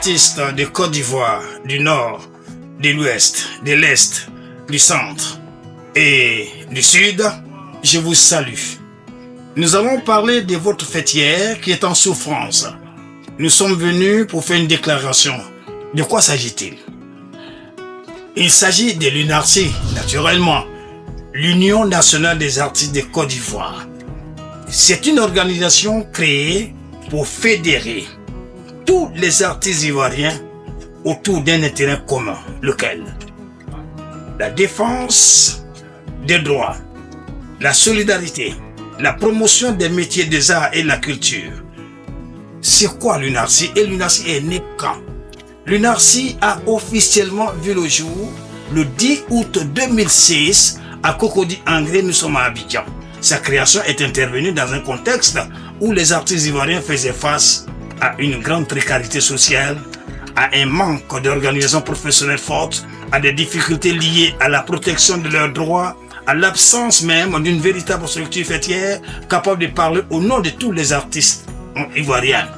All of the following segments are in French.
artistes de Côte d'Ivoire, du Nord, de l'Ouest, de l'Est, du Centre et du Sud, je vous salue. Nous allons parler de votre fêtière qui est en souffrance. Nous sommes venus pour faire une déclaration. De quoi s'agit-il? Il s'agit de l'UNARTI, naturellement, l'Union nationale des artistes de Côte d'Ivoire. C'est une organisation créée pour fédérer tous les artistes ivoiriens autour d'un intérêt commun, lequel? La défense des droits, la solidarité, la promotion des métiers des arts et de la culture. C'est quoi l'UNARTI? Et l'UNARTI est né quand? L'UNARTI a officiellement vu le jour le 10 août 2006 à Cocody Anglais, nous sommes à Abidjan. Sa création est intervenue dans un contexte où les artistes ivoiriens faisaient face à une grande précarité sociale, à un manque d'organisation professionnelle forte, à des difficultés liées à la protection de leurs droits, à l'absence même d'une véritable structure fêtière capable de parler au nom de tous les artistes ivoiriens.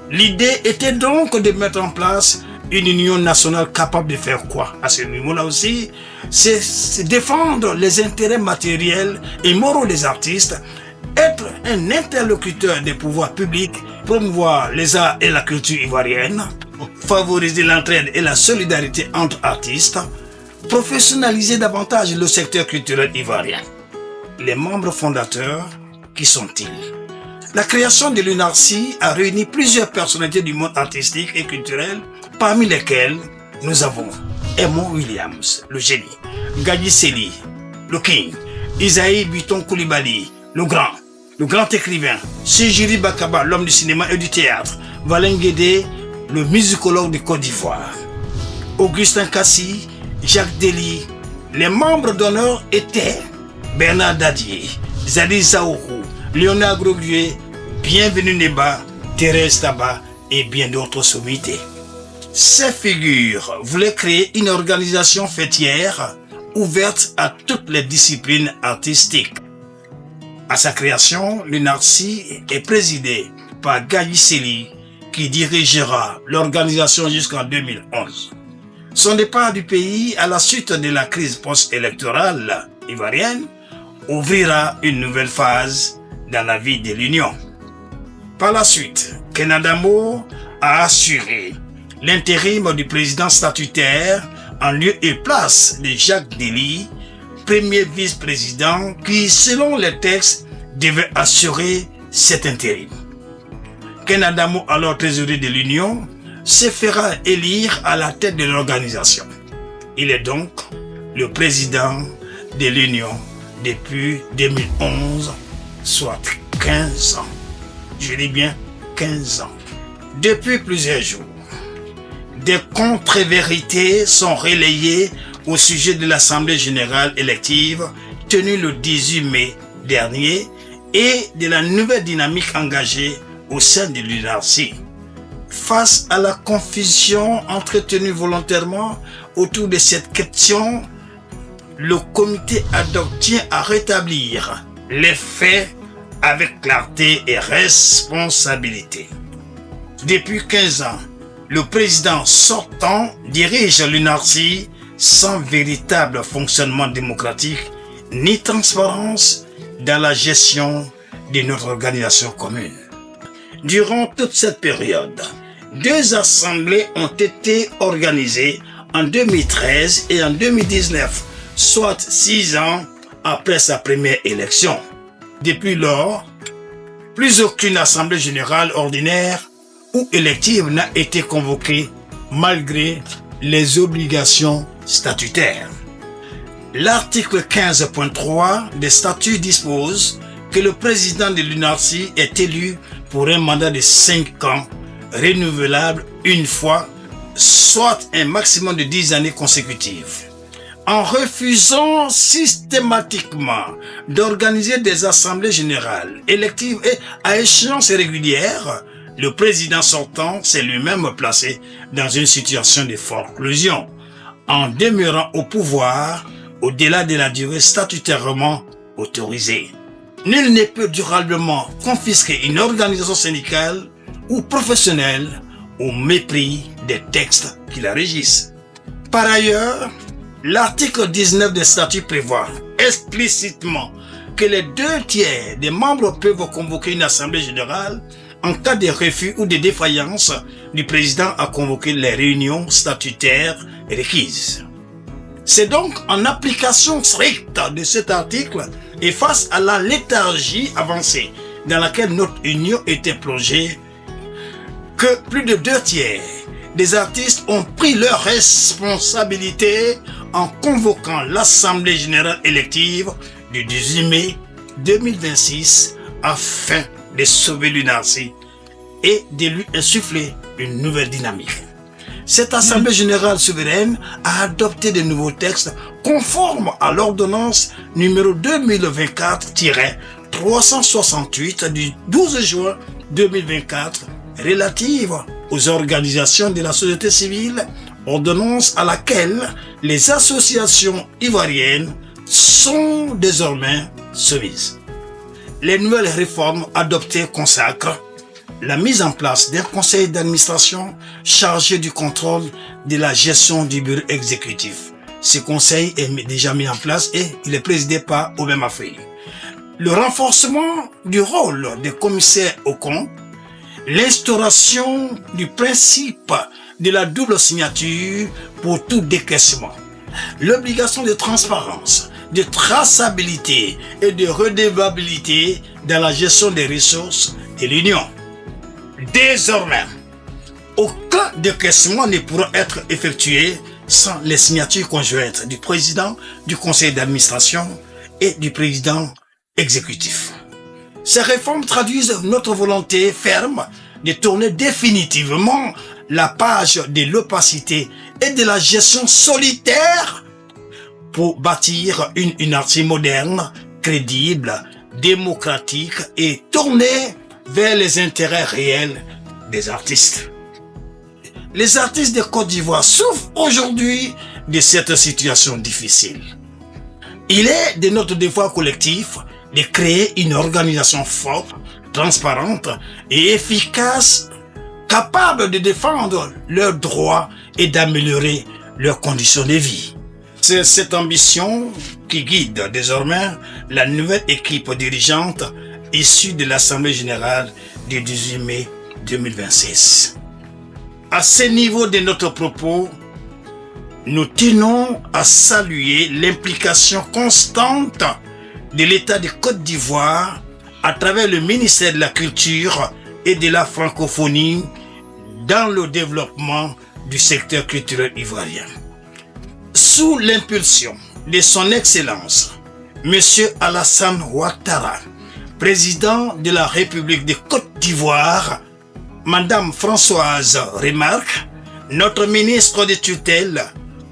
L'idée était donc de mettre en place une union nationale capable de faire quoi? À ce niveau-là aussi, c'est défendre les intérêts matériels et moraux des artistes, être un interlocuteur des pouvoirs publics, promouvoir les arts et la culture ivoirienne, favoriser l'entraide et la solidarité entre artistes, professionnaliser davantage le secteur culturel ivoirien. Les membres fondateurs, qui sont-ils? La création de l'UNARTI a réuni plusieurs personnalités du monde artistique et culturel, parmi lesquelles nous avons Edmond Williams, le génie, Gadji Sely, le king, Isaïe Biton Koulibaly, le grand écrivain, Sejiri Bakaba, l'homme du cinéma et du théâtre, Valen Guédé, le musicologue de Côte d'Ivoire, Augustin Kassi, Jacques Dely. Les membres d'honneur étaient Bernard Dadier, Zali Zaourou, Léonard Groguier, Bienvenue Neba, Thérèse Taba et bien d'autres sommités. Ces figures voulaient créer une organisation fêtière ouverte à toutes les disciplines artistiques. À sa création, l'UNARTI est présidée par Gadji Sely, qui dirigera l'organisation jusqu'en 2011. Son départ du pays à la suite de la crise post-électorale ivoirienne ouvrira une nouvelle phase dans la vie de l'Union. Par la suite, Ken Adamo a assuré l'intérim du président statutaire en lieu et place de Jacques Dely, premier vice-président qui, selon les textes, devait assurer cet intérim. Ken Adamo, alors trésorier de l'Union, se fera élire à la tête de l'organisation. Il est donc le président de l'Union depuis 2011, soit 15 ans. Je dis bien 15 ans. Depuis plusieurs jours, des contre-vérités sont relayées au sujet de l'Assemblée générale élective tenue le 18 mai dernier et de la nouvelle dynamique engagée au sein de l'UNARTI. Face à la confusion entretenue volontairement autour de cette question, le comité ad hoc tient à rétablir les faits avec clarté et responsabilité. Depuis 15 ans, le président sortant dirige l'UNARTI sans véritable fonctionnement démocratique ni transparence dans la gestion de notre organisation commune. Durant toute cette période, 2 assemblées ont été organisées en 2013 et en 2019, soit 6 ans après sa première élection. Depuis lors, plus aucune assemblée générale ordinaire ou élective n'a été convoquée malgré les obligations statutaires. L'article 15.3 des statuts dispose que le président de l'UNARTI est élu pour un mandat de 5 ans, renouvelable une fois, soit un maximum de 10 années consécutives. En refusant systématiquement d'organiser des assemblées générales électives et à échéance régulière, le président sortant s'est lui-même placé dans une situation de forclusion, en demeurant au pouvoir au-delà de la durée statutairement autorisée. Nul ne peut durablement confisquer une organisation syndicale ou professionnelle au mépris des textes qui la régissent. Par ailleurs, l'article 19 des statuts prévoit explicitement que les 2/3 des membres peuvent convoquer une assemblée générale en cas de refus ou de défaillance du président à convoquer les réunions statutaires requises. C'est donc en application stricte de cet article et face à la léthargie avancée dans laquelle notre union était plongée que plus de 2/3 des artistes ont pris leurs responsabilités en convoquant l'Assemblée générale élective du 18 mai 2026 afin de sauver l'UNARCI et de lui insuffler une nouvelle dynamique. Cette Assemblée générale souveraine a adopté de nouveaux textes conformes à l'ordonnance numéro 2024-368 du 12 juin 2024 relative aux organisations de la société civile, ordonnance à laquelle les associations ivoiriennes sont désormais soumises. Les nouvelles réformes adoptées consacrent la mise en place d'un conseil d'administration chargé du contrôle de la gestion du bureau exécutif. Ce conseil est déjà mis en place et il est présidé par Obama Faye. Le renforcement du rôle des commissaires aux comptes, l'instauration du principe de la double signature pour tout décaissement, l'obligation de transparence, de traçabilité et de redevabilité dans la gestion des ressources de l'Union. Désormais, aucun décaissement ne pourra être effectué sans les signatures conjointes du président du conseil d'administration et du président exécutif. Ces réformes traduisent notre volonté ferme de tourner définitivement la page de l'opacité et de la gestion solitaire pour bâtir une UNARCI moderne, crédible, démocratique et tournée vers les intérêts réels des artistes. Les artistes de Côte d'Ivoire souffrent aujourd'hui de cette situation difficile. Il est de notre devoir collectif de créer une organisation forte, transparente et efficace, capable de défendre leurs droits et d'améliorer leurs conditions de vie. C'est cette ambition qui guide désormais la nouvelle équipe dirigeante issue de l'Assemblée générale du 18 mai 2026. À ce niveau de notre propos, nous tenons à saluer l'implication constante de l'État de Côte d'Ivoire à travers le ministère de la Culture et de la Francophonie dans le développement du secteur culturel ivoirien. Sous l'impulsion de son Excellence, M. Alassane Ouattara, président de la République de Côte d'Ivoire, Madame Françoise Remarque, notre ministre de tutelle,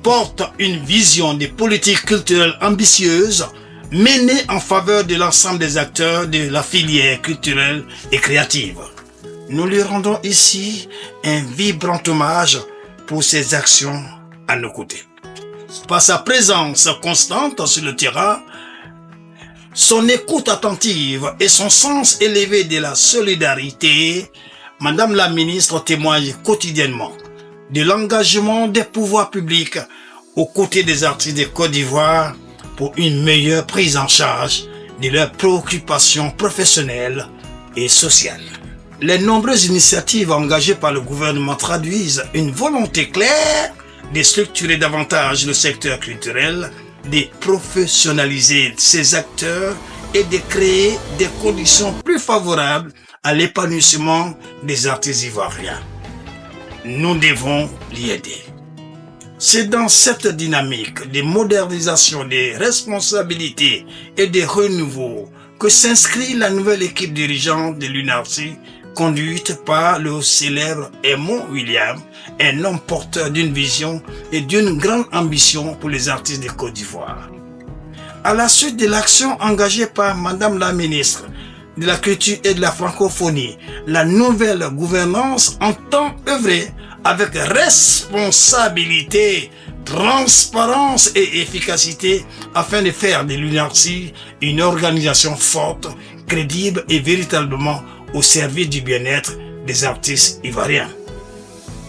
porte une vision de politique culturelle ambitieuse menée en faveur de l'ensemble des acteurs de la filière culturelle et créative. Nous lui rendons ici un vibrant hommage pour ses actions à nos côtés. Par sa présence constante sur le terrain, son écoute attentive et son sens élevé de la solidarité, Madame la ministre témoigne quotidiennement de l'engagement des pouvoirs publics aux côtés des artistes de Côte d'Ivoire pour une meilleure prise en charge de leurs préoccupations professionnelles et sociales. Les nombreuses initiatives engagées par le gouvernement traduisent une volonté claire de structurer davantage le secteur culturel, de professionnaliser ses acteurs et de créer des conditions plus favorables à l'épanouissement des artistes ivoiriens. Nous devons l'y aider. C'est dans cette dynamique de modernisation des responsabilités et de renouveau que s'inscrit la nouvelle équipe dirigeante de l'UNARCI, conduite par le célèbre Aimon William, un homme porteur d'une vision et d'une grande ambition pour les artistes de Côte d'Ivoire. À la suite de l'action engagée par Madame la ministre de la Culture et de la Francophonie, la nouvelle gouvernance entend œuvrer avec responsabilité, transparence et efficacité afin de faire de l'UNARCI une organisation forte, crédible et véritablement au service du bien-être des artistes ivoiriens.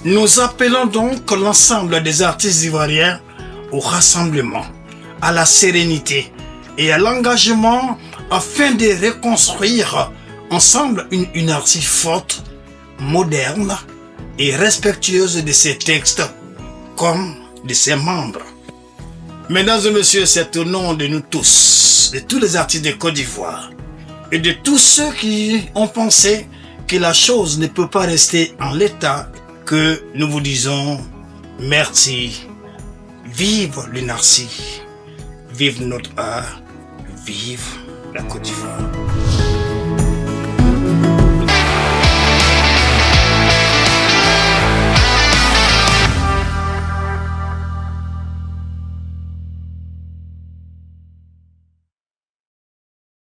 Nous appelons donc l'ensemble des artistes ivoiriens au rassemblement, à la sérénité et à l'engagement afin de reconstruire ensemble une UNARTY forte, moderne et respectueuse de ses textes comme de ses membres. Mesdames et messieurs, c'est au nom de nous tous, de tous les artistes de Côte d'Ivoire et de tous ceux qui ont pensé que la chose ne peut pas rester en l'état que nous vous disons merci. Vive l'UNARTY, vive notre art, vive la Côte d'Ivoire.